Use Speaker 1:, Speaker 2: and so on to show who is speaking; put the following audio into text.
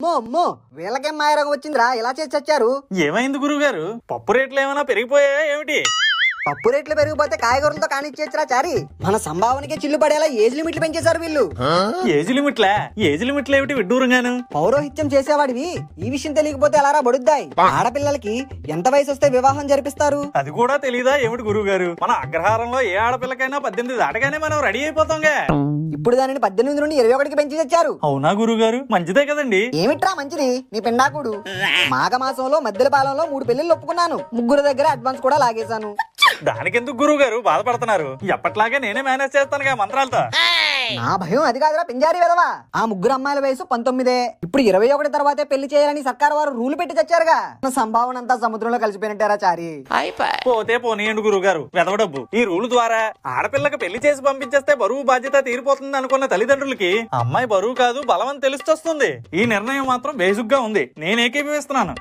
Speaker 1: అమ్మో వీళ్ళకేం మాయరోగం వచ్చిందిరా, ఇలా చేసి చచ్చారు.
Speaker 2: ఏమైంది గురువుగారు? పప్పు రేట్లు ఏమైనా పెరిగిపోయాయా ఏమిటి?
Speaker 1: పప్పు రేట్లు పెరిగిపోతే కాయగూరలతో కానిచ్చేచ్చరా చారి. మన సంభావనకే చిల్లు పడేలా ఏజ్ లిమిట్లు పెంచేశారు వీళ్ళు.
Speaker 2: ఏజ్ లిమిట్లా? ఏజ్ లిమిట్లు ఏమిటి విడ్డూరంగాను?
Speaker 1: పౌరోహిత్యం చేసేవాడివి ఈ విషయం తెలియకపోతే ఎలారా బడుద్దాయి. ఆడపిల్లలకి ఎంత వయసు వస్తే వివాహం జరిపిస్తారు?
Speaker 2: అది కూడా తెలీదా ఏమిటి గురువుగారు? మన అగ్రహారంలో ఏ ఆడపిల్లకైనా 18 దాటగానే మనం రెడీ అయిపోతాంగా.
Speaker 1: ఇప్పుడు దానిని 18 నుండి 21కి పెంచి తెచ్చారు.
Speaker 2: అవునా గురువుగారు? మంచిదే కదండి.
Speaker 1: ఏమిట్రా మంచిది నీ పిండాకుడు. మాఘమాసంలో మధ్యల పాలెంలో 3 పెళ్లిళ్ళు ఒప్పుకున్నాను. 3 దగ్గర అడ్వాన్స్ కూడా లాగేశాను.
Speaker 2: దానికెందుకు గురువుగారు బాధపడుతున్నారు? ఎప్పట్లాగే నేనే మేనేజ్ చేస్తానుగా మంత్రాలతో.
Speaker 1: నా భయం అది కాదురా పింజారి వెదవా. ఆ 3 అమ్మాయిల వయసు 19. ఇప్పుడు 21 తర్వాతే పెళ్లి చేయాలని సర్కారు వారు రూల్ పెట్టి తెచ్చారుగా. సంభావన అంతా సముద్రంలో కలిసిపోయినట్టారా చారి.
Speaker 2: పోతే పోనీయండి గురువుగారు, వెదవ డబ్బు. ఈ రూల్ ద్వారా ఆడపిల్లకి పెళ్లి చేసి పంపించేస్తే బరువు బాధ్యత తీరిపోతుంది అనుకున్న తల్లిదండ్రులకి అమ్మాయి బరువు కాదు బలం అని తెలుస్తొస్తుంది. ఈ నిర్ణయం మాత్రం బేసిక్ గా ఉంది. నేను ఏకీభవిస్తున్నాను.